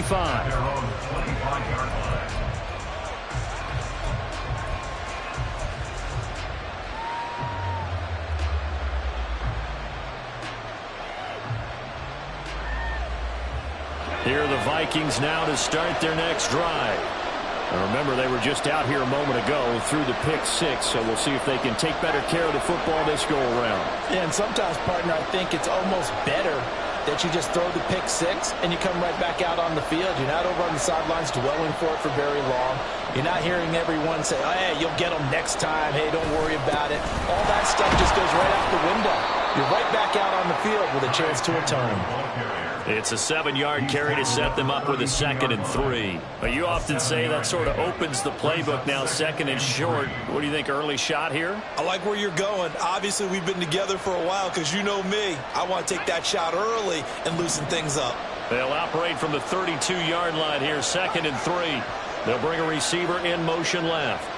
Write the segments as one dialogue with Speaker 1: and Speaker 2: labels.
Speaker 1: 25. Here are the Vikings now to start their next drive. And remember, they were just out here a moment ago through the pick six, so we'll see if they can take better care of the football this go-around.
Speaker 2: Yeah, and sometimes, partner, I think it's almost better that you just throw the pick six and you come right back out on the field. You're not over on the sidelines dwelling for it for very long. You're not hearing everyone say, oh, hey, you'll get them next time. Hey, don't worry about it. All that stuff just goes right out the window. You're right back out on the field with a chance to return.
Speaker 1: It's a 7-yard carry to set them up with a 2nd and 3. But you often say that sort of opens the playbook now, 2nd and short. What do you think, early shot here?
Speaker 3: I like where you're going. Obviously, we've been together for a while because you know me. I want to take that shot early and loosen things up.
Speaker 1: They'll operate from the 32-yard line here, 2nd and 3. They'll bring a receiver in motion left.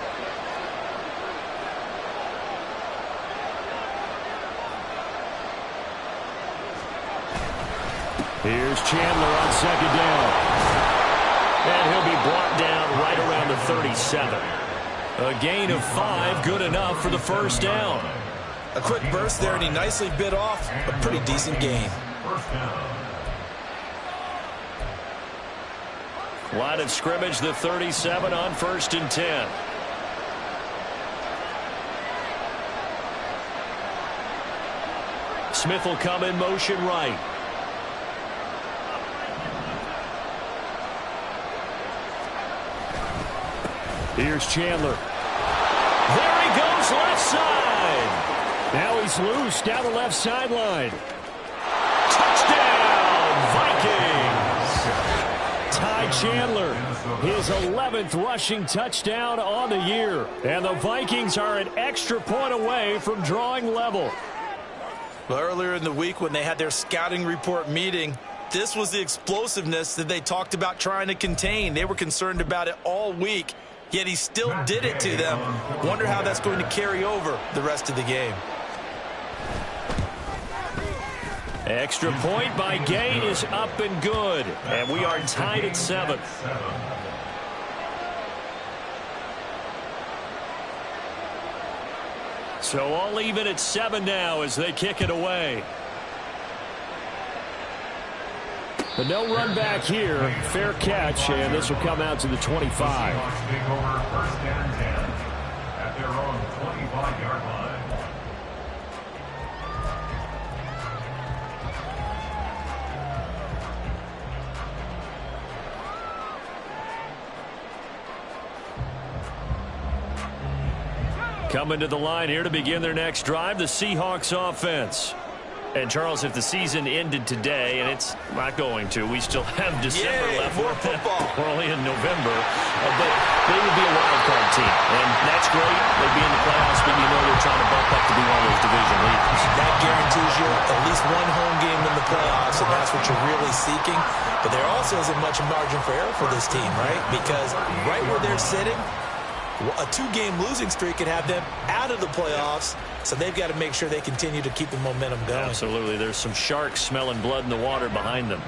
Speaker 1: Here's Chandler on 2nd down. And he'll be brought down right around the 37. A gain of 5, good enough for the first down.
Speaker 3: A quick burst there, and he nicely bit off a pretty decent gain.
Speaker 1: Line of scrimmage, the 37 on 1st and 10. Smith will come in motion right. Here's Chandler. There he goes, left side. Now he's loose down the left sideline. Touchdown, Vikings. Ty Chandler, his 11th rushing touchdown on the year. And the Vikings are an extra point away from drawing level.
Speaker 3: Well, earlier in the week when they had their scouting report meeting, this was the explosiveness that they talked about trying to contain. They were concerned about it all week. Yet he still did it to them. Wonder how that's going to carry over the rest of the game.
Speaker 1: Extra point by Gay is up and good. And we are tied at 7. So all even at 7 now as they kick it away. But no run back here. Fair catch, and this will come out to the 25.
Speaker 4: At their own 25-yard line.
Speaker 1: Coming to the line here to begin their next drive, the Seahawks offense. And, Charles, if the season ended today, and it's not going to, we still have December left.
Speaker 3: More football.
Speaker 1: We're only in November. But they would be a wild card team. And that's great. They'd be in the playoffs, but you know they're trying to bump up to be one of those division leaders.
Speaker 3: That guarantees you at least one home game in the playoffs, and that's what you're really seeking. But there also isn't much margin for error for this team, right? Because right where they're sitting, a 2-game losing streak could have them out of the playoffs, so they've got to make sure they continue to keep the momentum going.
Speaker 1: Absolutely. There's some sharks smelling blood in the water behind them.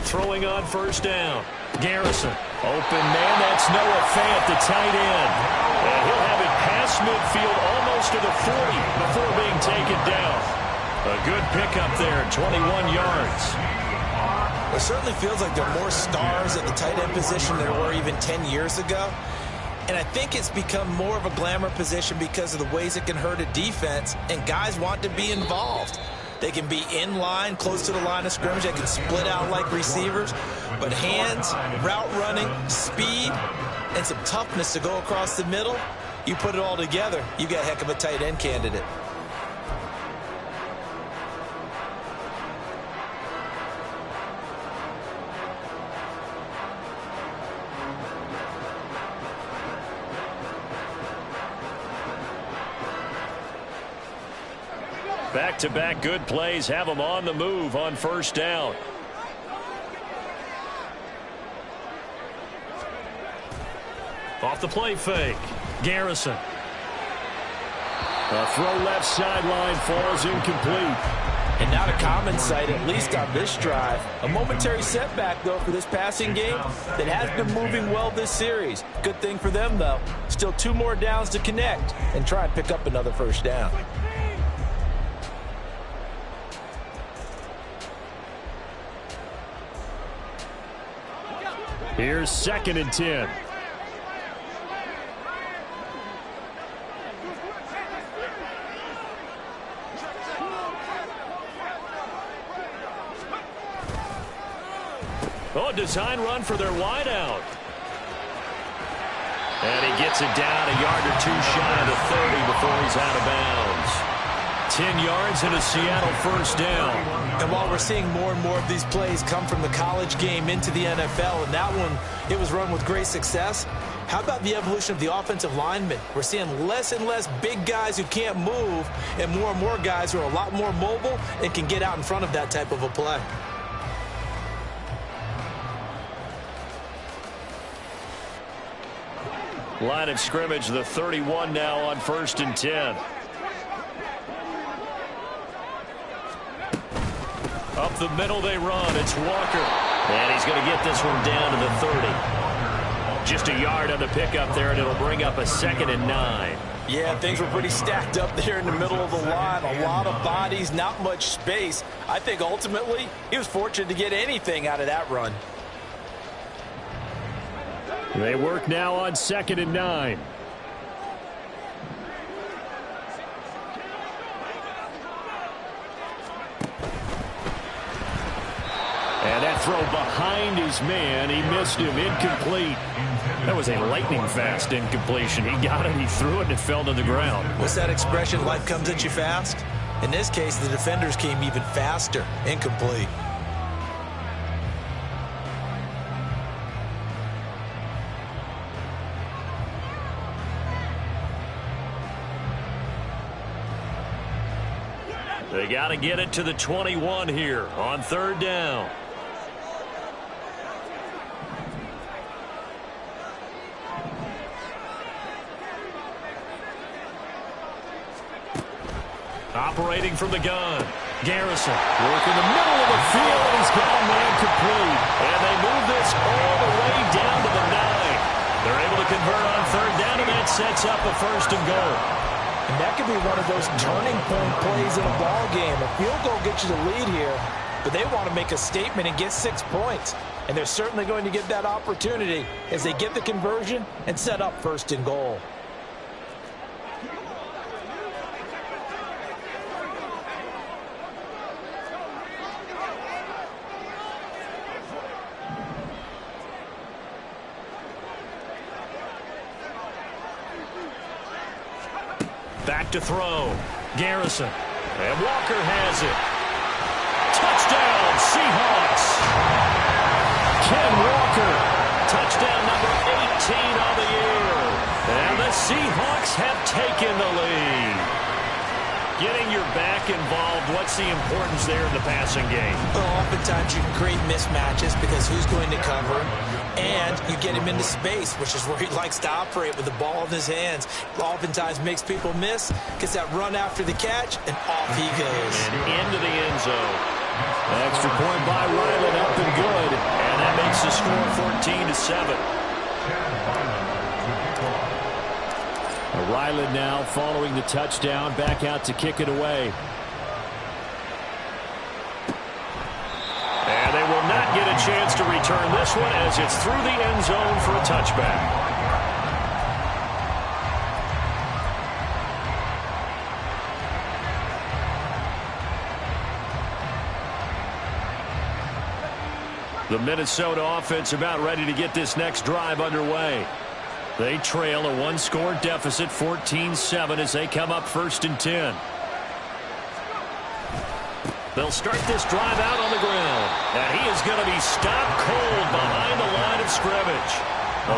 Speaker 1: Throwing on 1st down. Garrison. Open man. That's Noah Fant, the tight end. And he'll have it past midfield almost to the 40 before being taken down. A good pickup there, 21 yards.
Speaker 3: It certainly feels like there are more stars at the tight end position than there were even 10 years ago. And I think it's become more of a glamour position because of the ways it can hurt a defense, and guys want to be involved. They can be in line, close to the line of scrimmage. They can split out like receivers. But hands, route running, speed, and some toughness to go across the middle, you put it all together, you got a heck of a tight end candidate.
Speaker 1: Back-to-back good plays have them on the move on 1st down. Off the play fake. Garrison. A throw left sideline falls incomplete.
Speaker 2: And not a common sight, at least on this drive. A momentary setback, though, for this passing game that has been moving well this series. Good thing for them, though. Still 2 more downs to connect and try and pick up another first down.
Speaker 1: Here's 2nd and 10. Oh, design run for their wideout. And he gets it down a yard or 2 shy of the 30 before he's out of bounds. 10 yards and a Seattle first down.
Speaker 2: And while we're seeing more and more of these plays come from the college game into the NFL, and that one, it was run with great success, how about the evolution of the offensive linemen? We're seeing less and less big guys who can't move and more guys who are a lot more mobile and can get out in front of that type of a play.
Speaker 1: Line of scrimmage, the 31 now on 1st and 10. Up the middle they run. It's Walker. And he's going to get this one down to the 30. Just a yard on the pickup there, and it'll bring up a 2nd and 9.
Speaker 2: Yeah, things were pretty stacked up there in the middle of the line. A lot of bodies, not much space. I think ultimately he was fortunate to get anything out of that run.
Speaker 1: They work now on 2nd and 9. And that throw behind his man. He missed him. Incomplete. That was a lightning-fast incompletion. He got it, he threw it, and it fell to the ground.
Speaker 2: What's that expression, life comes at you fast? In this case, the defenders came even faster. Incomplete.
Speaker 1: They got to get it to the 21 here on 3rd down. Operating from the gun. Garrison working the middle of the field, and he's got a man complete. And they move this all the way down to the 9. They're able to convert on 3rd down, and that sets up a 1st and goal.
Speaker 2: And that could be one of those turning point plays in a ball game. A field goal gets you the lead here, but they want to make a statement and get 6 points. And they're certainly going to get that opportunity as they get the conversion and set up 1st and goal.
Speaker 1: Back to throw. Garrison. And Walker has it. Touchdown, Seahawks. Ken Walker. Touchdown number 18 on the year. And the Seahawks have taken the lead. Getting your back involved, what's the importance there in the passing game?
Speaker 2: Well, oftentimes you can create mismatches because who's going to cover, and you get him into space, which is where he likes to operate with the ball in his hands. Oftentimes makes people miss, gets that run after the catch, and off he goes.
Speaker 1: And into the end zone. Extra point by Ryland, up and good. And that makes the score 14-7. Ryland now following the touchdown, back out to kick it away. And they will not get a chance to return this one as it's through the end zone for a touchback. The Minnesota offense about ready to get this next drive underway. They trail a 1-score deficit, 14-7, as they come up 1st and 10. They'll start this drive out on the ground. And he is going to be stopped cold behind the line of scrimmage.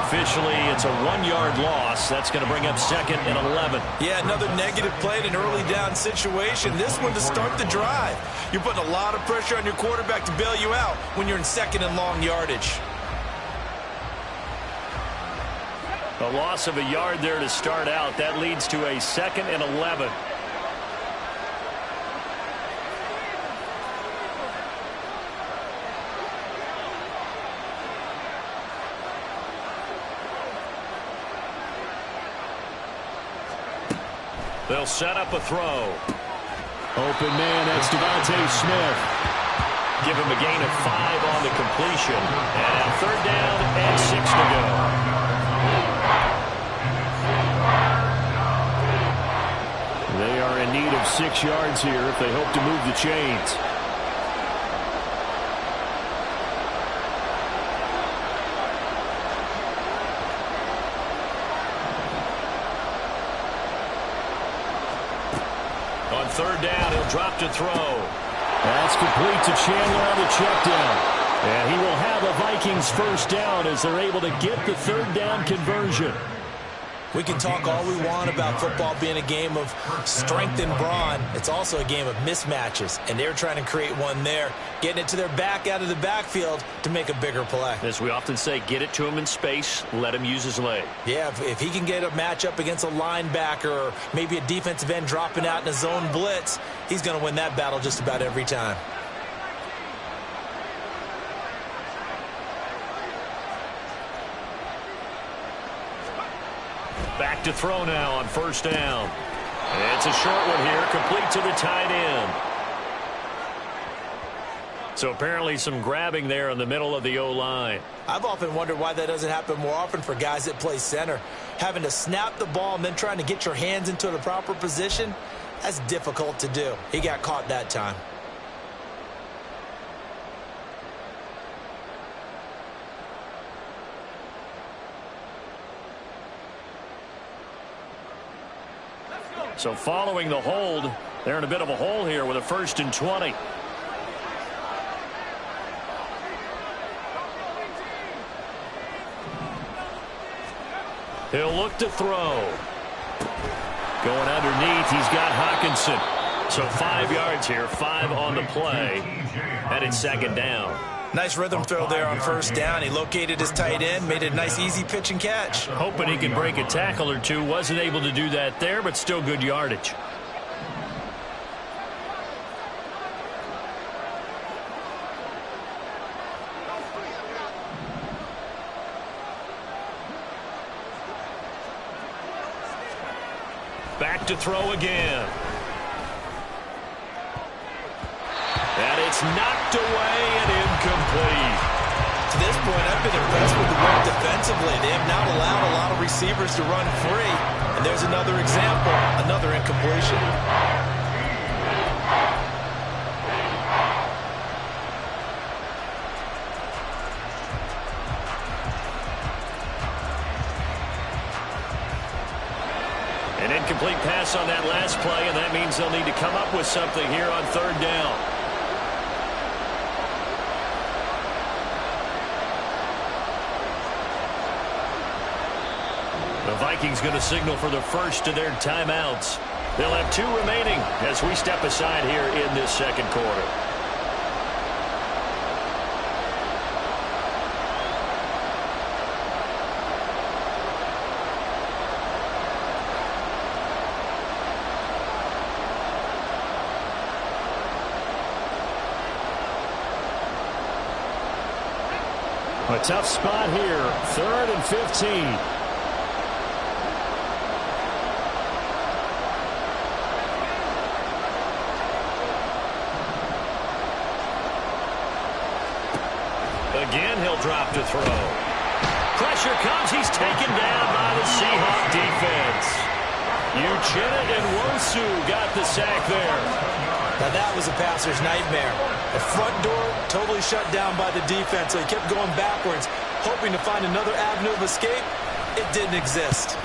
Speaker 1: Officially, it's a 1-yard loss. That's going to bring up 2nd and 11.
Speaker 2: Yeah, another negative play in an early down situation. This one to start the drive. You're putting a lot of pressure on your quarterback to bail you out when you're in 2nd and long yardage.
Speaker 1: A loss of a yard there to start out. That leads to a 2nd and 11. They'll set up a throw. Open man, that's Devontae Smith. Give him a gain of 5 on the completion. And 3rd down and 6 to go. They are in need of 6 yards here if they hope to move the chains. On 3rd down, he'll drop to throw. That's complete to Chandler on the check down. And he will have a Vikings 1st down as they're able to get the 3rd down conversion.
Speaker 3: We can talk all we want about football being a game of strength and brawn. It's also a game of mismatches, and they're trying to create one there, getting it to their back out of the backfield to make a bigger play.
Speaker 1: As we often say, get it to him in space, let him use his leg.
Speaker 3: Yeah, if he can get a matchup against a linebacker or maybe a defensive end dropping out in a zone blitz, he's going to win that battle just about every time.
Speaker 1: Back to throw now on 1st down. It's a short one here, complete to the tight end. So apparently some grabbing there in the middle of the O-line.
Speaker 3: I've often wondered why that doesn't happen more often for guys that play center. Having to snap the ball and then trying to get your hands into the proper position, that's difficult to do. He got caught that time.
Speaker 1: So following the hold, they're in a bit of a hole here with a 1st and 20. He'll look to throw. Going underneath, he's got Hockenson. So 5 yards here, 5 on the play. And it's 2nd down.
Speaker 3: Nice rhythm throw there on 1st down. He located his tight end, made a nice easy pitch and catch.
Speaker 1: Hoping he could break a tackle or two. Wasn't able to do that there, but still good yardage. Back to throw again. And it's knocked away and incomplete.
Speaker 3: To this point, I've been impressed with the work defensively. They have not allowed a lot of receivers to run free. And there's another example, another incompletion.
Speaker 1: An incomplete pass on that last play, and that means they'll need to come up with something here on 3rd down. The Vikings going to signal for the first of their timeouts. They'll have 2 remaining as we step aside here in this 2nd quarter. A tough spot here, 3rd and 15. Again, he'll drop to throw. Pressure comes. He's taken down by the Seahawk defense. Uchenna and Nwosu got the sack there.
Speaker 3: Now that was a passer's nightmare. The front door totally shut down by the defense, so he kept going backwards, hoping to find another avenue of escape. It didn't exist.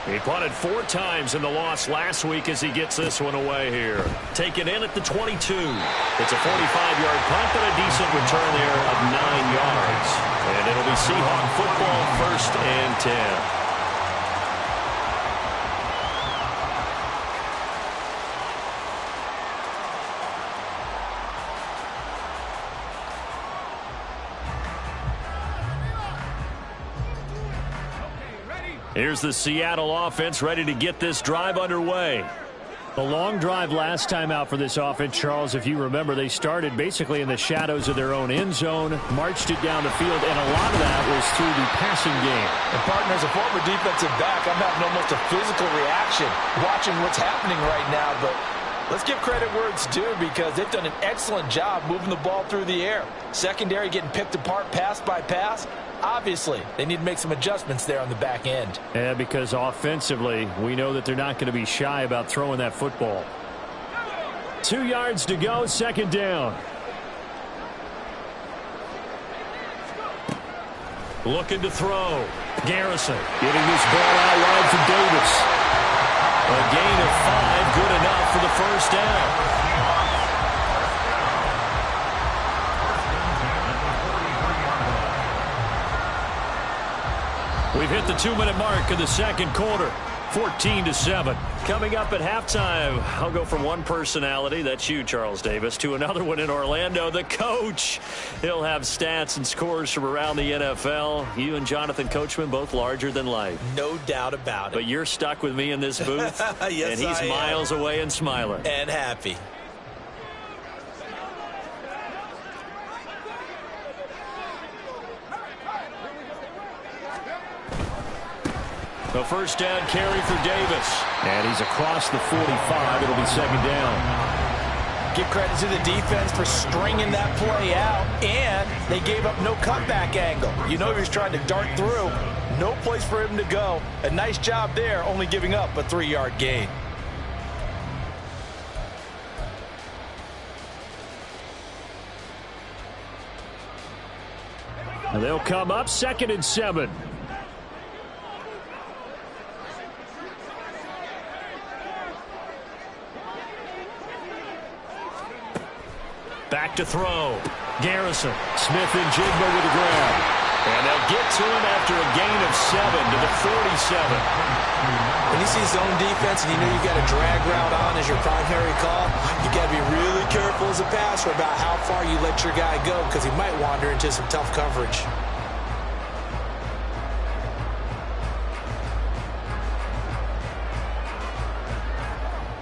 Speaker 1: He punted 4 times in the loss last week as he gets this one away here. Taken in at the 22. It's a 45-yard punt, but a decent return there of 9 yards. And it'll be Seahawk football, 1st and 10. Here's the Seattle offense ready to get this drive underway. The long drive last time out for this offense, Charles, if you remember, they started basically in the shadows of their own end zone, marched it down the field, and a lot of that was through the passing game.
Speaker 2: And, partner, as a former defensive back, I'm having almost a physical reaction watching what's happening right now. But let's give credit where it's due because they've done an excellent job moving the ball through the air. Secondary getting picked apart pass by pass. Obviously, they need to make some adjustments there on the back end.
Speaker 1: Yeah, because offensively, we know that they're not going to be shy about throwing that football. 2 yards to go, second down. Looking to throw. Garrison getting this ball out wide for Davis. A gain of 5, good enough for the first down. We've hit the 2-minute mark of the second quarter, 14-7. Coming up at halftime, I'll go from one personality, that's you, Charles Davis, to another one in Orlando, the coach. He'll have stats and scores from around the NFL. You and Jonathan Coachman, both larger than life.
Speaker 3: No doubt about it.
Speaker 1: But you're stuck with me in this booth,
Speaker 3: yes,
Speaker 1: and he's miles away and smiling.
Speaker 3: And happy.
Speaker 1: The first down carry for Davis. And he's across the 45. It'll be second down.
Speaker 2: Give credit to the defense for stringing that play out, and they gave up no cutback angle. You know he was trying to dart through. No place for him to go. A nice job there, only giving up a 3-yard gain.
Speaker 1: And they'll come up 2nd and 7. Back to throw. Garrison. Smith and Jigba with the grab. And they'll get to him after a gain of 7 to the 47.
Speaker 3: When you see zone defense and you know you've got a drag route on as your primary call, you got to be really careful as a passer about how far you let your guy go because he might wander into some tough coverage.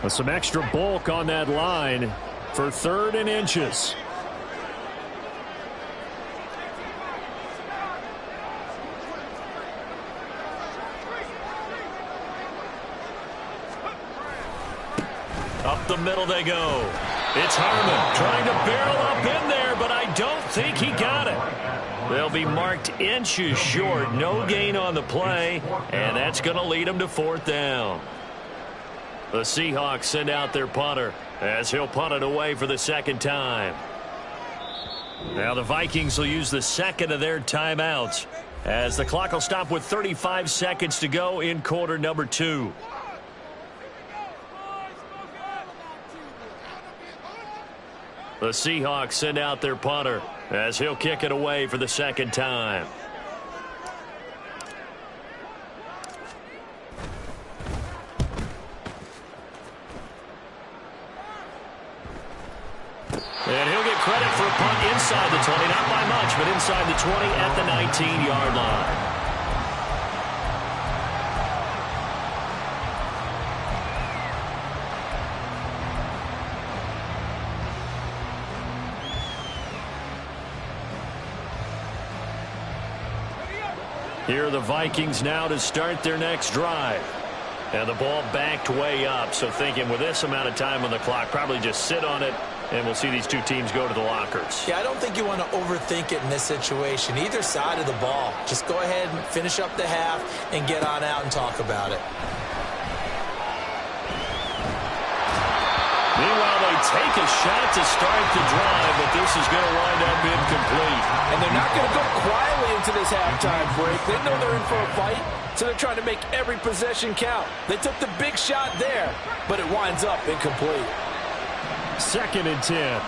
Speaker 1: With some extra bulk on that line for 3rd and inches. Up the middle they go. It's Harmon trying to barrel up in there, but I don't think he got it. They'll be marked inches short. No gain on the play, and that's going to lead them to 4th down. The Seahawks send out their punter as he'll punt it away for the second time. Now the Vikings will use the second of their timeouts as the clock will stop with 35 seconds to go in quarter number 2. The Seahawks send out their punter as he'll kick it away for the second time. And he'll get credit for a punt inside the 20, not by much, but inside the 20 at the 19-yard line. Here are the Vikings now to start their next drive. And the ball backed way up, so thinking with this amount of time on the clock, probably just sit on it, and we'll see these two teams go to the lockers.
Speaker 3: Yeah, I don't think you want to overthink it in this situation. Either side of the ball. Just go ahead and finish up the half and get on out and talk about it.
Speaker 1: Meanwhile, they take a shot to start the drive, but this is going to wind up incomplete.
Speaker 2: And they're not going to go quietly into this halftime break. They know they're in for a fight, so they're trying to make every possession count. They took the big shot there, but it winds up incomplete.
Speaker 1: 2nd and 10.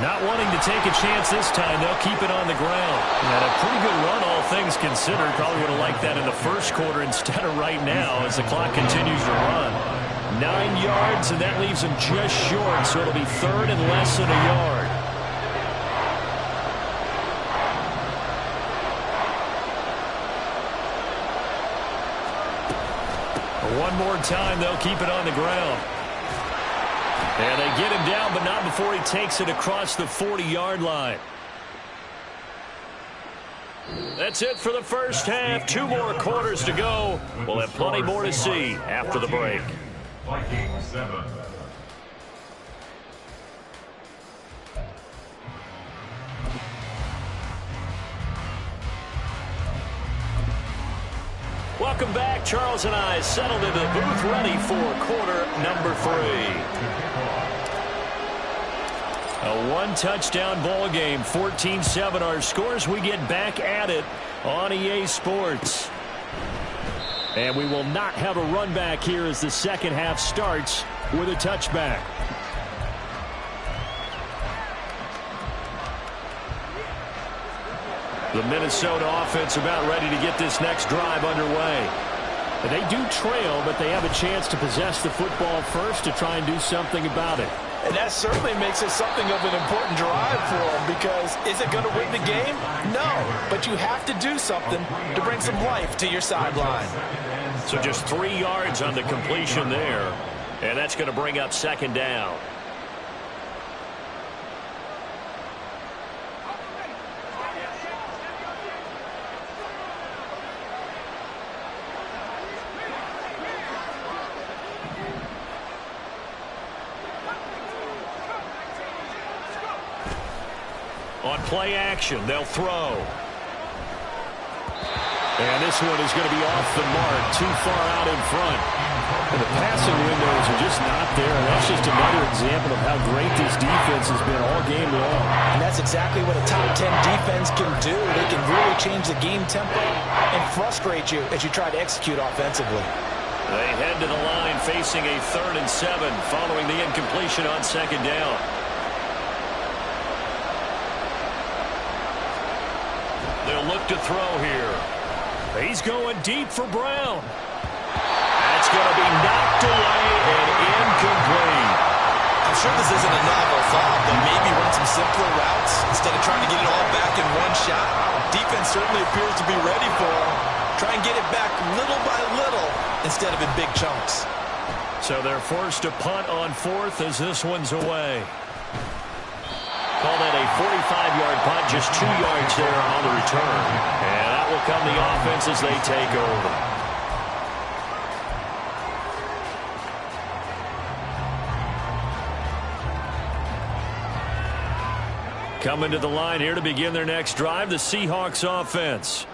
Speaker 1: Not wanting to take a chance this time, they'll keep it on the ground. And a pretty good run, all things considered. Probably would have liked that in the first quarter instead of right now as the clock continues to run. 9 yards, and that leaves them just short, so it'll be 3rd and less than a yard. One more time, they'll keep it on the ground. And they get him down, but not before he takes it across the 40-yard line. That's it for the first half. 2 more quarters to go. We'll have plenty more to see after the break.
Speaker 4: Vikings 7.
Speaker 1: Welcome back. Charles and I settled into the booth, ready for quarter number 3. A one-touchdown ball game, 14-7 our scores. We get back at it on EA Sports. And we will not have a run back here as the second half starts with a touchback. The Minnesota offense about ready to get this next drive underway. They do trail, but they have a chance to possess the football first to try and do something about it.
Speaker 2: And that certainly makes it something of an important drive for them, because is it going to win the game? No, but you have to do something to bring some life to your sideline.
Speaker 1: So just 3 yards on the completion there, and that's going to bring up second down. On play action, they'll throw. And this one is going to be off the mark, too far out in front. And the passing windows are just not there. And that's just another example of how great this defense has been all game long.
Speaker 2: And that's exactly what a top 10 defense can do. They can really change the game tempo and frustrate you as you try to execute offensively.
Speaker 1: They head to the line facing a 3rd and 7 following the incompletion on second down. They'll look to throw here. He's going deep for Brown. That's going to be knocked away and incomplete.
Speaker 3: I'm sure this isn't a novel thought, but maybe run some simpler routes instead of trying to get it all back in one shot. Defense certainly appears to be ready for him. Try and get it back little by little instead of in big chunks.
Speaker 1: So they're forced to punt on 4th as this one's away. Call that a 45-yard punt, just 2 yards there on the return. And that will come the offense as they take over. Coming to the line here to begin their next drive, the Seahawks offense.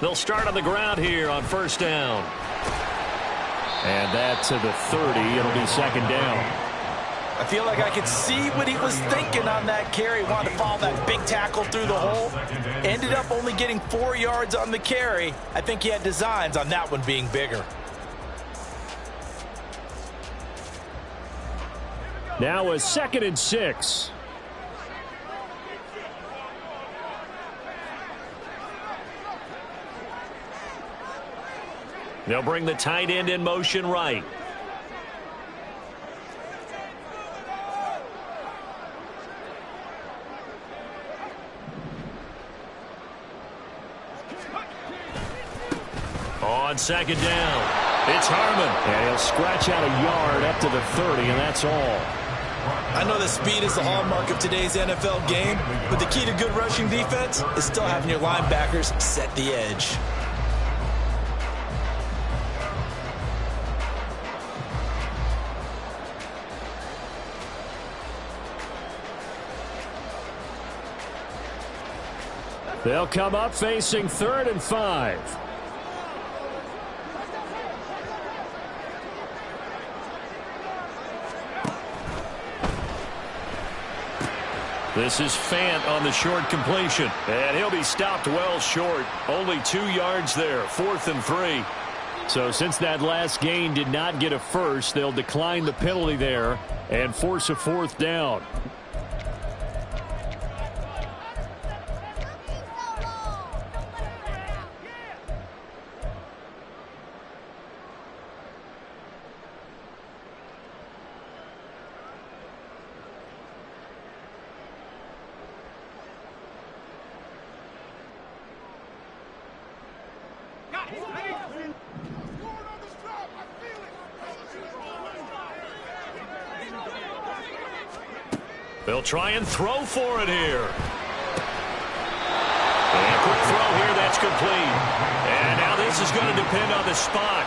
Speaker 1: They'll start on the ground here on first down. And that to the 30. It'll be second down.
Speaker 2: I feel like I could see what he was thinking on that carry. Wanted to follow that big tackle through the hole. Ended up only getting 4 yards on the carry. I think he had designs on that one being bigger.
Speaker 1: Now a 2nd and 6. They'll bring the tight end in motion right. On second down, it's Harmon. And he'll scratch out a yard up to the 30, and that's all.
Speaker 3: I know that speed is the hallmark of today's NFL game, but the key to good rushing defense is still having your linebackers set the edge.
Speaker 1: They'll come up facing 3rd and 5. This is Fant on the short completion. And he'll be stopped well short. Only 2 yards there, 4th and 3. So since that last gain did not get a first, they'll decline the penalty there and force a 4th down. They'll try and throw for it here. And a quick throw here, that's complete. And now this is going to depend on the spot.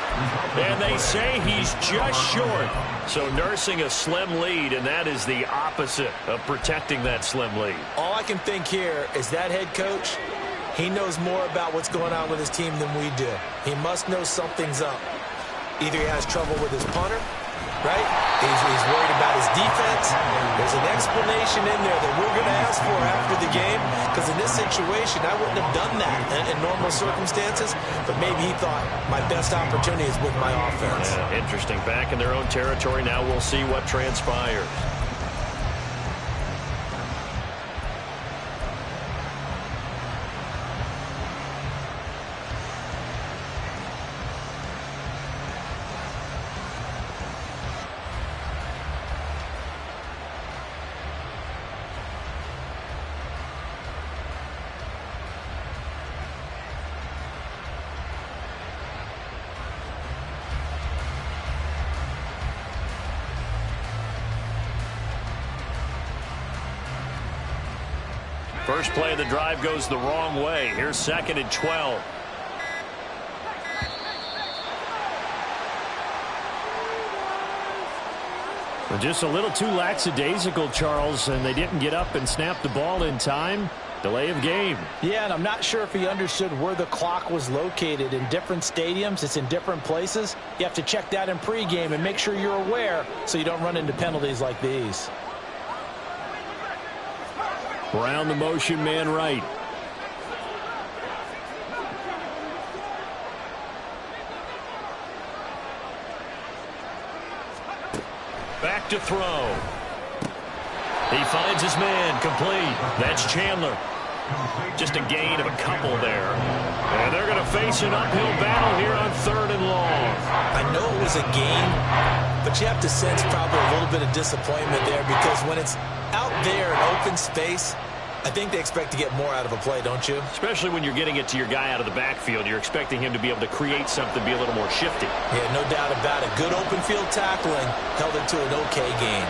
Speaker 1: And they say he's just short. So nursing a slim lead, and that is the opposite of protecting that slim lead.
Speaker 3: All I can think here is that head coach, he knows more about what's going on with his team than we do. He must know something's up. Either he has trouble with his punter, right? He's worried about his defense. There's an explanation in there that we're going to ask for after the game, because in this situation, I wouldn't have done that in normal circumstances, but maybe he thought my best opportunity is with my offense.
Speaker 1: Yeah, interesting. Back in their own territory. Now we'll see what transpires. First play of the drive goes the wrong way. Here's 2nd and 12.
Speaker 5: Well, just a little too lackadaisical, Charles, and they didn't get up and snap the ball in time. Delay of game.
Speaker 2: Yeah, and I'm not sure if he understood where the clock was located. In different stadiums, it's in different places. You have to check that in pregame and make sure you're aware so you don't run into penalties like these.
Speaker 5: Brown the motion man right.
Speaker 1: Back to throw. He finds his man complete. That's Chandler. Just a gain of a couple there. And they're going to face an uphill battle here on 3rd and long.
Speaker 3: I know it was a gain, but you have to sense probably a little bit of disappointment there, because when it's out there in open space, I think they expect to get more out of a play, don't you?
Speaker 1: Especially when you're getting it to your guy out of the backfield. You're expecting him to be able to create something, be a little more shifty.
Speaker 3: Yeah, no doubt about it. Good open field tackling held it to an okay gain.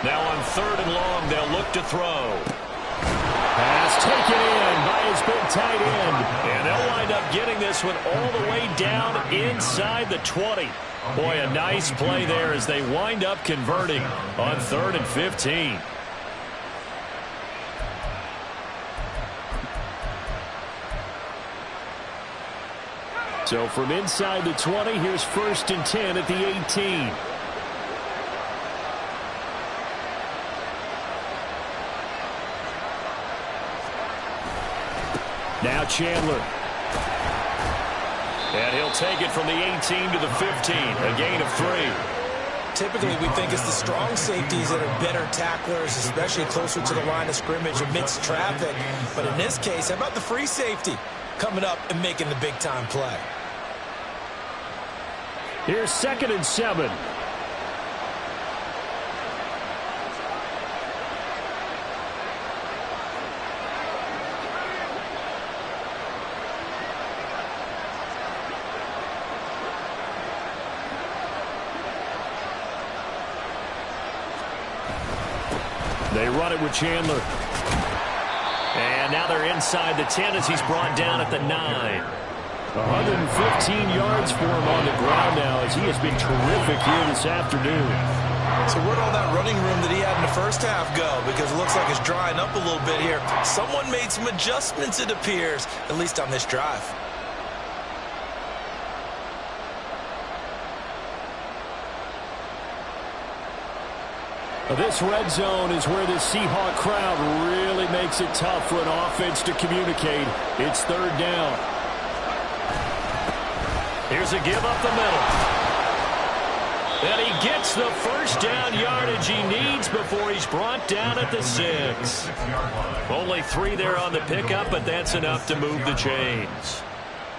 Speaker 1: Now on 3rd and long, they'll look to throw. Pass taken in by his big tight end. And they'll wind up getting this one all the way down inside the 20. Boy, a nice play there as they wind up converting on 3rd and 15.
Speaker 5: So from inside the 20, here's 1st and 10 at the 18. Now Chandler.
Speaker 1: And he'll take it from the 18 to the 15, a gain of 3.
Speaker 3: Typically, we think it's the strong safeties that are better tacklers, especially closer to the line of scrimmage amidst traffic. But in this case, how about the free safety coming up and making the big-time play?
Speaker 5: Here's 2nd and 7.
Speaker 1: They run it with Chandler. And now they're inside the 10 as he's brought down at the 9.
Speaker 5: 115 yards for him on the ground now as he has been terrific here this afternoon.
Speaker 3: So where'd all that running room that he had in the first half go? Because it looks like it's drying up a little bit here. Someone made some adjustments, it appears, at least on this drive.
Speaker 5: This red zone is where the Seahawk crowd really makes it tough for an offense to communicate. It's 3rd down.
Speaker 1: Here's a give up the middle. And he gets the first down yardage he needs before he's brought down at the 6. Only 3 there on the pickup, but that's enough to move the chains.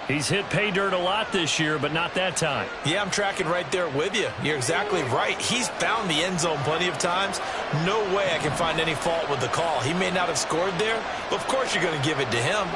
Speaker 1: He's hit pay dirt a lot this year, but not that time.
Speaker 3: Yeah, I'm tracking right there with you. You're exactly right. He's found the end zone plenty of times. No way I can find any fault with the call. He may not have scored there, but of course you're going to give it to him.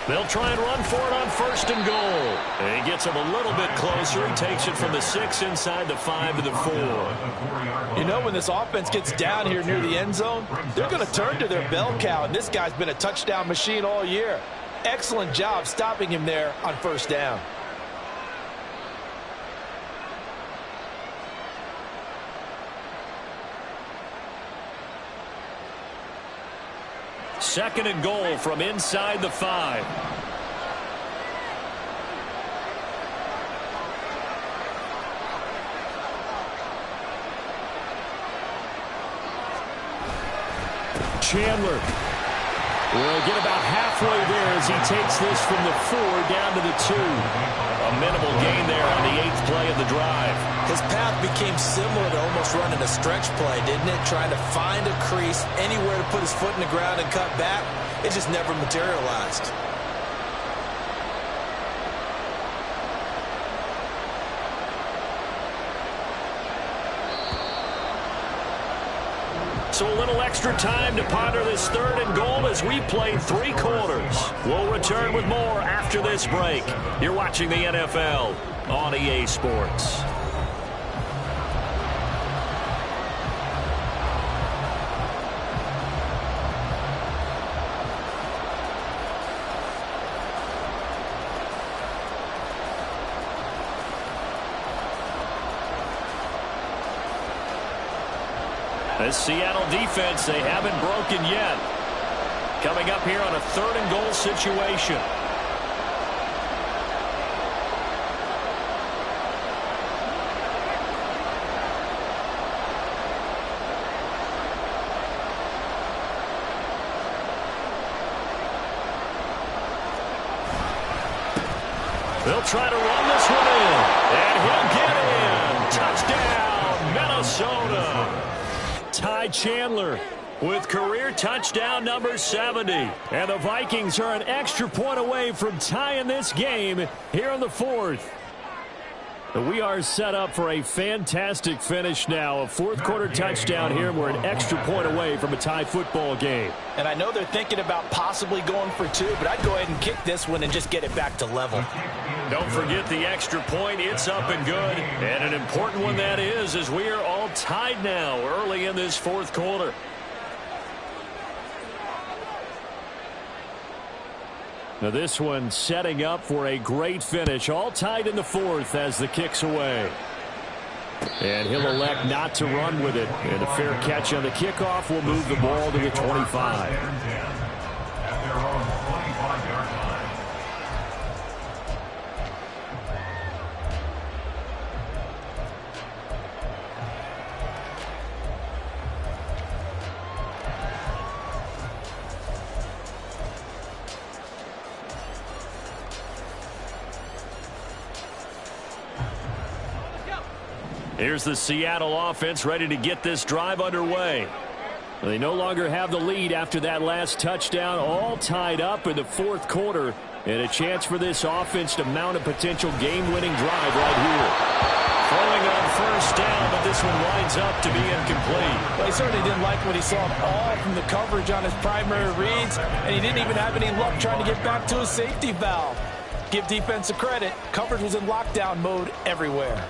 Speaker 1: They'll try and run for it on 1st and goal. And he gets him a little bit closer. He takes it from the 6 inside the 5 to the 4.
Speaker 2: You know, when this offense gets down here near the end zone, they're going to turn to their bell cow, and this guy's been a touchdown machine all year. Excellent job stopping him there on 1st down.
Speaker 1: Second and goal from inside the 5. Chandler will get about halfway there as he takes this from the 4 down to the 2. A minimal gain there on the 8th play of the drive.
Speaker 3: His path became similar to almost running a stretch play, didn't it? Trying to find a crease, anywhere to put his foot in the ground and cut back. It just never materialized.
Speaker 1: So a little extra time to ponder this 3rd and goal as we played 3 quarters. We'll return with more after this break. You're watching the NFL on EA Sports. This Seattle defense, they haven't broken yet. Coming up here on a 3rd and goal situation. They'll try to run this one in. And he'll get in. Touchdown, Minnesota. Ty Chandler with career touchdown number 70. And the Vikings are an extra point away from tying this game here in the 4th. We are set up for a fantastic finish now. A 4th quarter touchdown here. We're an extra point away from a tie football game.
Speaker 2: And I know they're thinking about possibly going for 2, but I'd go ahead and kick this one and just get it back to level.
Speaker 1: Don't forget the extra point. It's up and good. And an important one that is, as we are all tied now early in this 4th quarter. Now this one setting up for a great finish. All tied in the 4th as the kick's away. And he'll elect not to run with it. And a fair catch on the kickoff will move the ball to the 25.
Speaker 4: At their own 25-yard line.
Speaker 1: Here's the Seattle offense ready to get this drive underway. They no longer have the lead after that last touchdown, all tied up in the 4th quarter, and a chance for this offense to mount a potential game-winning drive right here. Throwing on 1st down, but this one winds up to be incomplete.
Speaker 2: Well, he certainly didn't like what he saw all from the coverage on his primary reads, and he didn't even have any luck trying to get back to his safety valve. Give defense a credit. Coverage was in lockdown mode everywhere.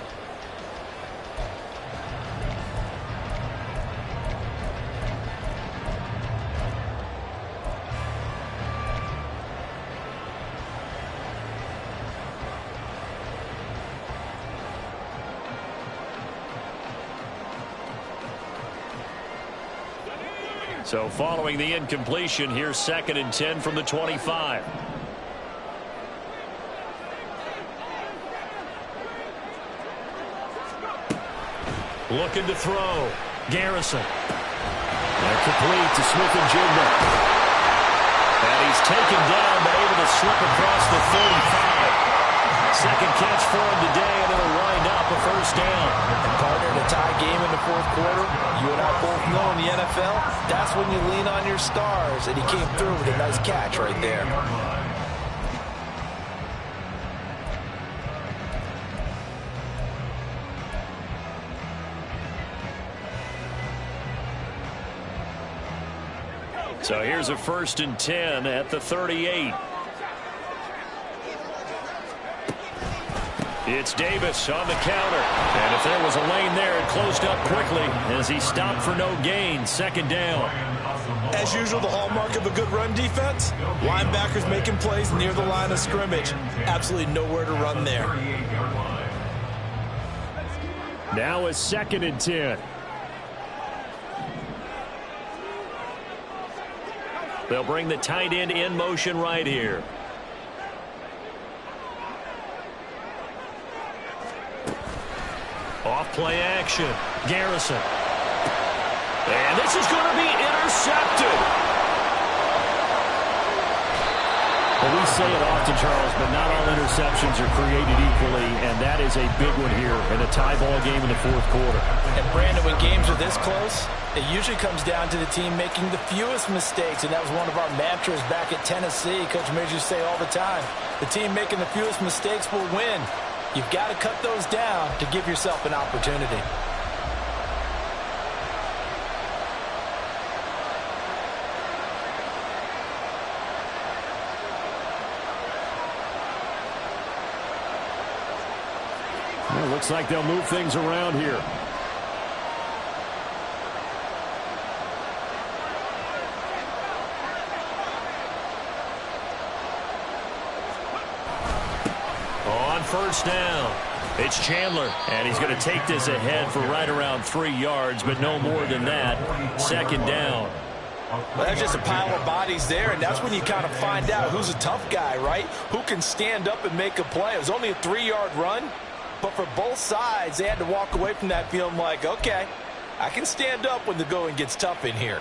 Speaker 1: So following the incompletion, here's 2nd and 10 from the 25. Looking to throw. Garrison. And complete to Smith-Njigba. And he's taken down, but able to slip across the 35. Second catch for him today, and it'll wind up a first down.
Speaker 2: And partner, in a tie game in the fourth quarter, you and I both know in the NFL, that's when you lean on your stars, and he came through with a nice catch right there.
Speaker 1: So here's a 1st and 10 at the 38. It's Davis on the counter. And if there was a lane there, it closed up quickly as he stopped for no gain. 2nd down.
Speaker 3: As usual, the hallmark of a good run defense, linebackers making plays near the line of scrimmage. Absolutely nowhere to run there.
Speaker 5: Now a 2nd and 10.
Speaker 1: They'll bring the tight end in motion right here. Off play action. Garrison. And this is going to be intercepted.
Speaker 5: Well, we say it often, Charles, but not all interceptions are created equally, and that is a big one here in a tie ball game in the fourth quarter.
Speaker 2: And Brandon, when games are this close, it usually comes down to the team making the fewest mistakes, and that was one of our mantras back at Tennessee. Coach Midge used to say all the time, the team making the fewest mistakes will win. You've got to cut those down to give yourself an opportunity.
Speaker 5: Well, looks like they'll move things around here.
Speaker 1: On 1st down, it's Chandler, and he's going to take this ahead for right around 3 yards, but no more than that. 2nd down.
Speaker 2: Well, that's just a pile of bodies there, and that's when you kind of find out who's a tough guy, right? Who can stand up and make a play. It was only a 3-yard run, but for both sides, they had to walk away from that feeling like, okay, I can stand up when the going gets tough in here.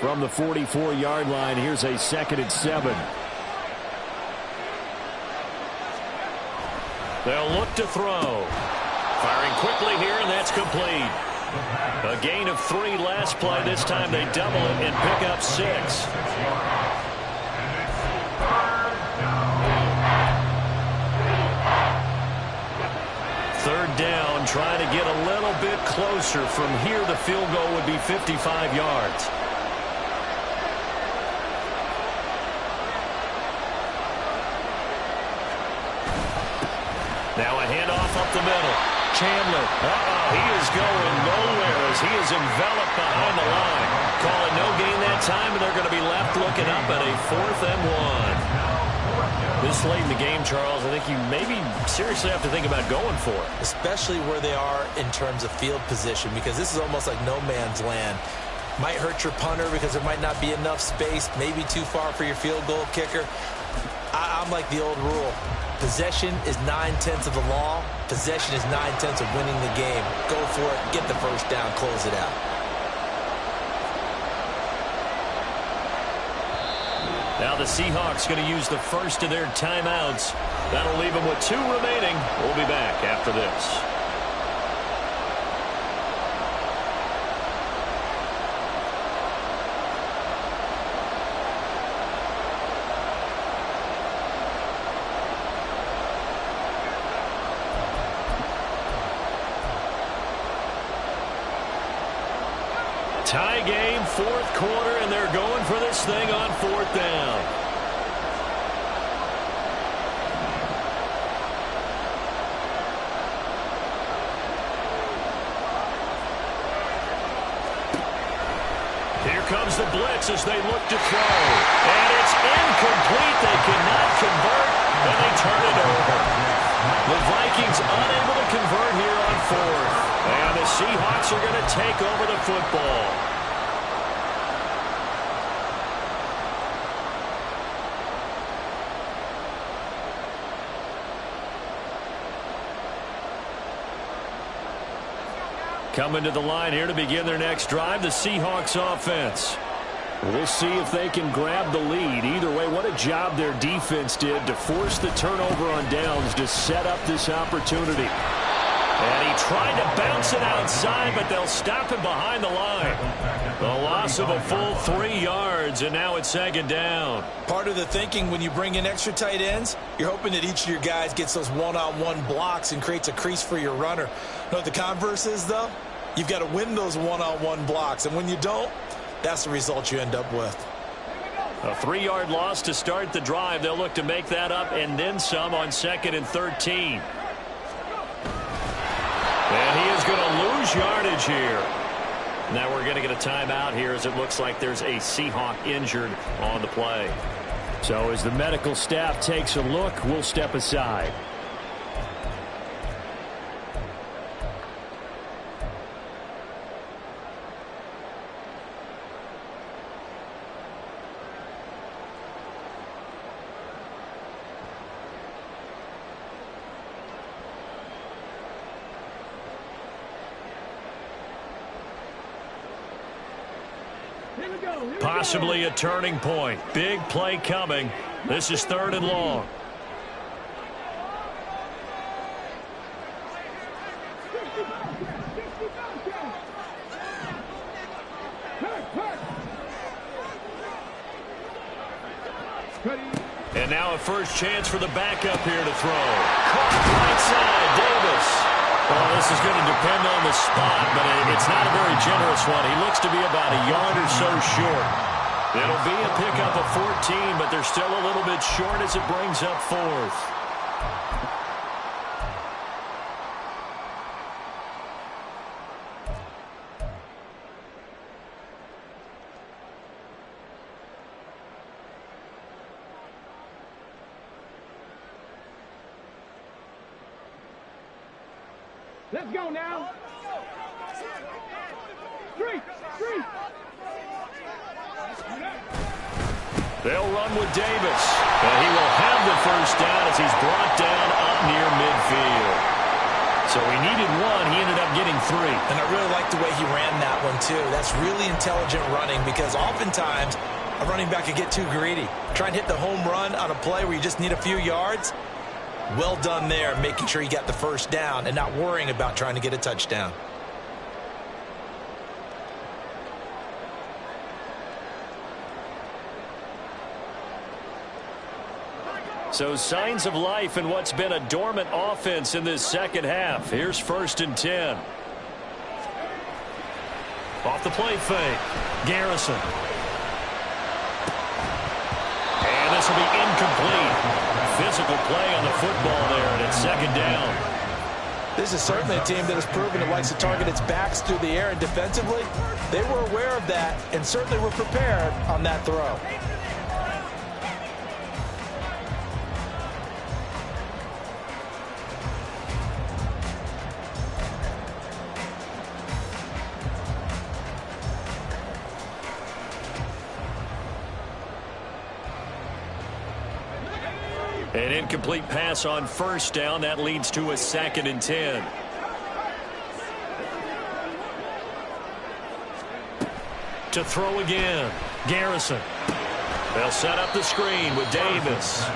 Speaker 5: From the 44-yard line, here's a 2nd and 7.
Speaker 1: They'll look to throw. Firing quickly here, and that's complete. A gain of 3 last play. This time they double it and pick up 6. Third down, trying to get a little bit closer. From here, the field goal would be 55 yards. Now a handoff up the middle. Chandler. He is going nowhere as he is enveloped behind the line. Call it no gain that time, and they're going to be left looking up at a 4th and 1. This late in the game, Charles, I think you maybe seriously have to think about going for it.
Speaker 3: Especially where they are in terms of field position, because this is almost like no man's land. Might hurt your punter because there might not be enough space, maybe too far for your field goal kicker. I'm like the old rule. Possession is 9/10 of the law. Possession is 9/10 of winning the game. Go for it. Get the first down. Close it out.
Speaker 1: Now the Seahawks going to use the first of their timeouts. That'll leave them with 2 remaining. We'll be back after this. Tie game, 4th quarter, and they're going for this thing on 4th down. Here comes the blitz as they look to throw. And it's incomplete. They cannot convert, and they turn it over. The Vikings unable to convert here on 4th. And the Seahawks are going to take over the football. Coming to the line here to begin their next drive, the Seahawks offense. We'll see if they can grab the lead. Either way, what a job their defense did to force the turnover on downs to set up this opportunity. And he tried to bounce it outside, but they'll stop him behind the line. The loss of a full 3 yards, and now it's second down.
Speaker 3: Part of the thinking when you bring in extra tight ends, you're hoping that each of your guys gets those one-on-one blocks and creates a crease for your runner. You know what the converse is, though? You've got to win those one-on-one blocks, and when you don't, that's the result you end up with.
Speaker 1: A 3-yard loss to start the drive. They'll look to make that up and then some on 2nd and 13. And he is going to lose yardage here. Now we're going to get a timeout here as it looks like there's a Seahawk injured on the play.
Speaker 5: So as the medical staff takes a look, we'll step aside.
Speaker 1: Possibly a turning point. Big play coming. This is 3rd and long. And now a first chance for the backup here to throw. Caught right side, Davis. Well, this is going to depend on the spot, but it's not a very generous one. He looks to be about a yard or so short. It'll be a pickup of 14, but they're still a little bit short as it brings up 4th.
Speaker 6: Let's go now. Three.
Speaker 1: They'll run with Davis. And he will have the first down as he's brought down up near midfield. So he needed 1. He ended up getting 3.
Speaker 3: And I really like the way he ran that one, too. That's really intelligent running because oftentimes a running back could get too greedy. Try and hit the home run on a play where you just need a few yards. Well done there, making sure he got the first down and not worrying about trying to get a touchdown.
Speaker 1: So signs of life in what's been a dormant offense in this second half. Here's 1st and 10. Off the play fake. Garrison. And this will be incomplete. Physical play on the football there, and it's 2nd down.
Speaker 3: This is certainly a team that has proven it likes to target its backs through the air, and defensively, they were aware of that and certainly were prepared on that throw.
Speaker 1: An incomplete pass on 1st down. That leads to a 2nd and 10. To throw again. Garrison. They'll set up the screen with Davis.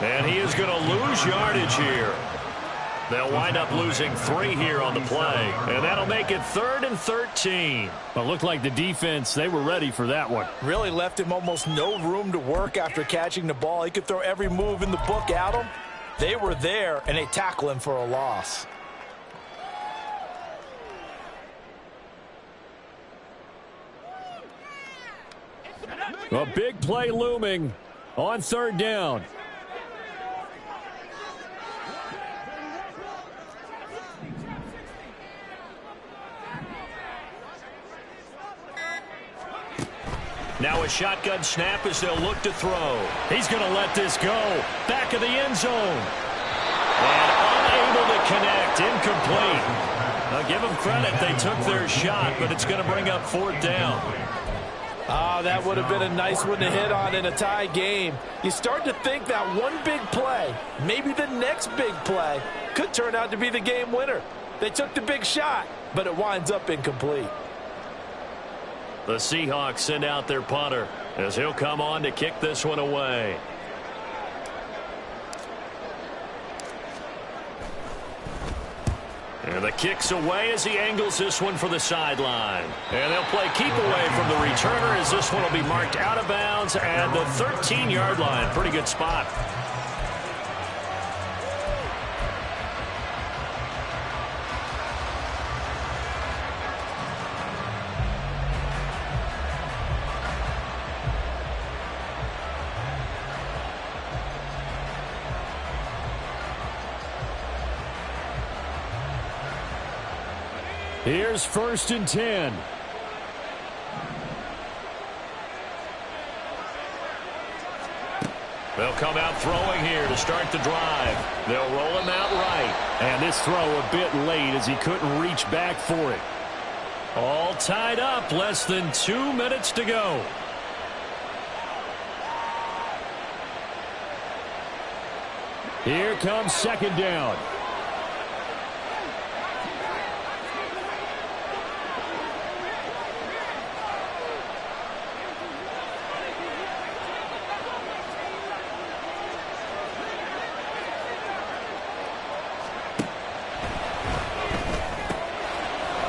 Speaker 1: And he is going to lose yardage here. They'll wind up losing 3 here on the play. And that'll make it 3rd and 13.
Speaker 5: Well, it looked like the defense, they were ready for that one.
Speaker 3: Really left him almost no room to work after catching the ball. He could throw every move in the book at him. They were there, and they tackle him for a loss.
Speaker 5: A big play looming on 3rd down.
Speaker 1: Now a shotgun snap as they'll look to throw. He's going to let this go. Back of the end zone. And unable to connect. Incomplete. Now give them credit. They took their shot, but it's going to bring up 4th down.
Speaker 2: Oh, that would have been a nice one to hit on in a tie game. You start to think that one big play, maybe the next big play, could turn out to be the game winner. They took the big shot, but it winds up incomplete.
Speaker 1: The Seahawks send out their punter as he'll come on to kick this one away. And the kick's away as he angles this one for the sideline. And they'll play keep away from the returner as this one will be marked out of bounds at the 13-yard line. Pretty good spot.
Speaker 5: Here's 1st and 10.
Speaker 1: They'll come out throwing here to start the drive. They'll roll him out right.
Speaker 5: And this throw a bit late as he couldn't reach back for it.
Speaker 1: All tied up. Less than 2 minutes to go.
Speaker 5: Here comes 2nd down.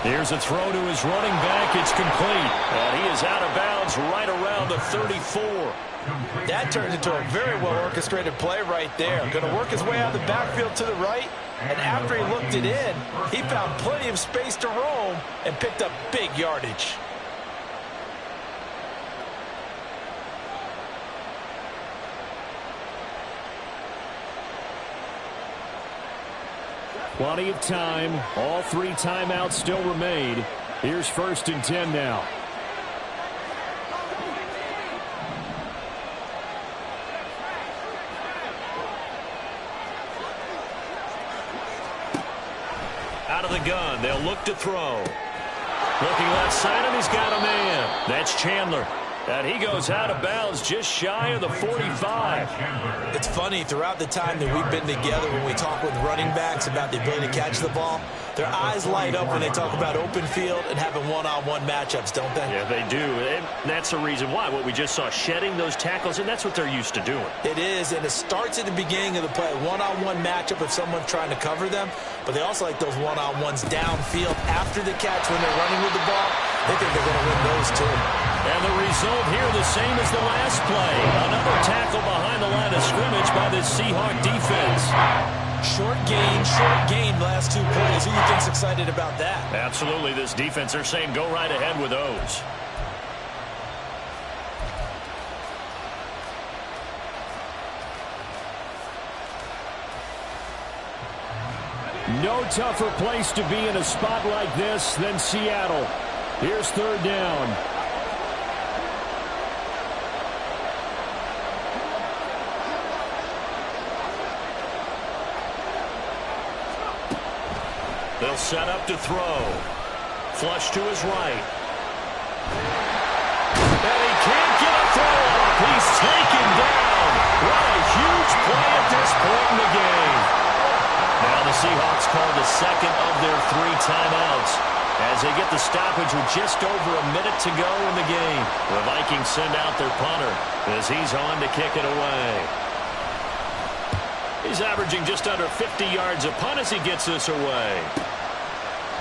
Speaker 1: Here's a throw to his running back. It's complete. And he is out of bounds right around the 34.
Speaker 3: That turned into a very well-orchestrated play right there. Going to work his way out of the backfield to the right. And after he looked it in, he found plenty of space to roam and picked up big yardage.
Speaker 5: Plenty of time. All 3 timeouts still remain. Here's 1st and 10 now.
Speaker 1: Out of the gun. They'll look to throw. Looking left side, and he's got a man. That's Chandler. And he goes out of bounds just shy of the 45.
Speaker 3: It's funny, throughout the time that we've been together, when we talk with running backs about the ability to catch the ball, their eyes light up when they talk about open field and having one-on-one matchups, don't they?
Speaker 1: Yeah, they do. And that's the reason why. What we just saw, shedding those tackles, and that's what they're used to doing.
Speaker 3: It is, and it starts at the beginning of the play. One-on-one matchup if someone's trying to cover them, but they also like those one-on-ones downfield after the catch when they're running with the ball. They think they're going to win those too.
Speaker 1: And the result here the same as the last play. Another tackle behind the line of scrimmage by this Seahawk defense.
Speaker 3: Short gain last 2 plays. Who do you think's excited about that?
Speaker 1: Absolutely, this defense, they're saying go right ahead with those.
Speaker 5: No tougher place to be in a spot like this than Seattle. Here's 3rd down.
Speaker 1: They'll set up to throw. Flush to his right. And he can't get a throw off. He's taken down. What a huge play at this point in the game. Now the Seahawks call the second of their 3 timeouts as they get the stoppage with just over a minute to go in the game. The Vikings send out their punter as he's on to kick it away. He's averaging just under 50 yards a punt as he gets this away.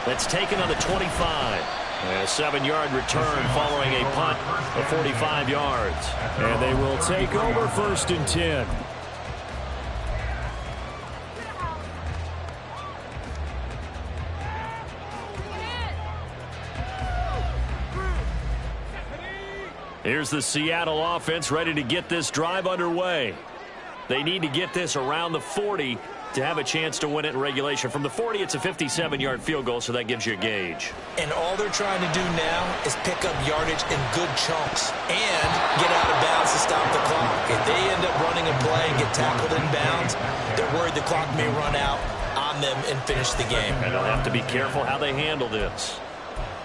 Speaker 1: That's taken on the 25. And a 7-yard return following a punt of 45 yards.
Speaker 5: And they will take over 1st and 10.
Speaker 1: Here's the Seattle offense ready to get this drive underway. They need to get this around the 40 to have a chance to win it in regulation. From the 40, it's a 57-yard field goal, so that gives you a gauge.
Speaker 3: And all they're trying to do now is pick up yardage in good chunks and get out of bounds to stop the clock. If they end up running a play and get tackled in bounds, they're worried the clock may run out on them and finish the game.
Speaker 1: And they'll have to be careful how they handle this.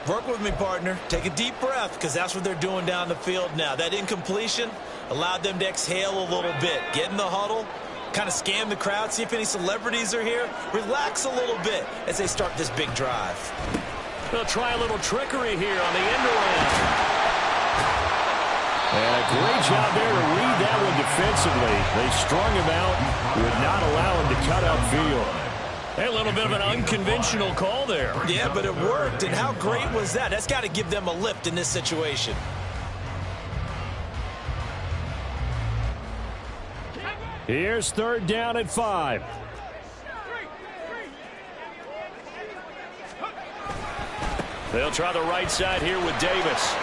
Speaker 3: Work with me, partner. Take a deep breath, because that's what they're doing down the field now. That incompletion allowed them to exhale a little bit. Get in the huddle, kind of scan the crowd, see if any celebrities are here. Relax a little bit as they start this big drive.
Speaker 1: They'll try a little trickery here on the end around.
Speaker 5: And a great job there to read that one defensively. They strung him out, would not allow him to cut upfield.
Speaker 1: A little bit of an unconventional call there.
Speaker 3: Yeah, but it worked, and how great was that? That's got to give them a lift in this situation.
Speaker 5: Here's 3rd down at 5.
Speaker 1: They'll try the right side here with Davis.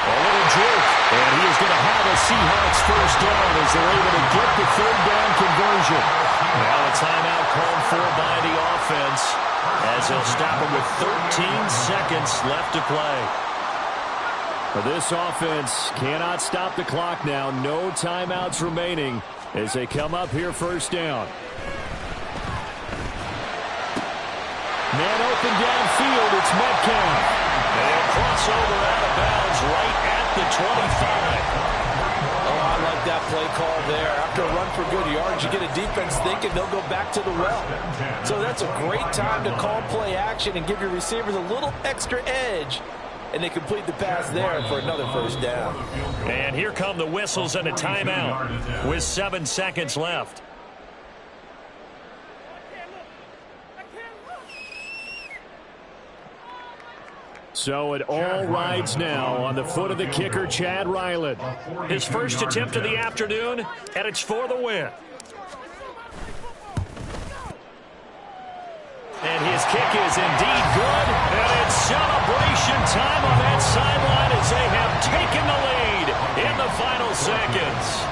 Speaker 1: A little juke. And he is going to have a Seahawks first down as they're able to get the 3rd down conversion. Now a timeout called for by the offense as they'll stop it with 13 seconds left to play.
Speaker 5: This offense cannot stop the clock now. No timeouts remaining as they come up here 1st down. Man open downfield, it's Metcalf.
Speaker 1: And crossover out of bounds right at the 25.
Speaker 2: Oh, I like that play call there. After a run for good yards, you get a defense thinking they'll go back to the well. So that's a great time to call play action and give your receivers a little extra edge. And they complete the pass there for another 1st down.
Speaker 1: And here come the whistles and a timeout with 7 seconds left.
Speaker 5: So it all rides now on the foot of the kicker, Chad Ryland.
Speaker 1: His first attempt of the afternoon, and it's for the win. And his kick is indeed good. And it's celebration time on that sideline as they have taken the lead in the final seconds.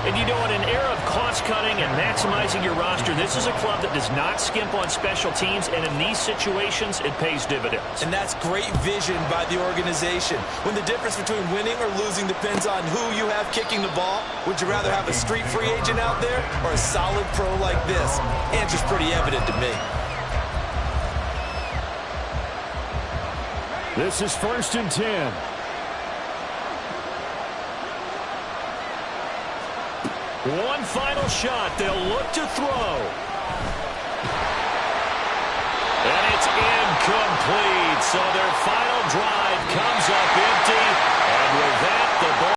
Speaker 1: And you know, in an era of cost-cutting and maximizing your roster, this is a club that does not skimp on special teams, and in these situations, it pays dividends.
Speaker 3: And that's great vision by the organization. When the difference between winning or losing depends on who you have kicking the ball, would you rather have a street free agent out there or a solid pro like this? Answer's pretty evident to me.
Speaker 5: This is 1st and 10.
Speaker 1: One final shot. They'll look to throw.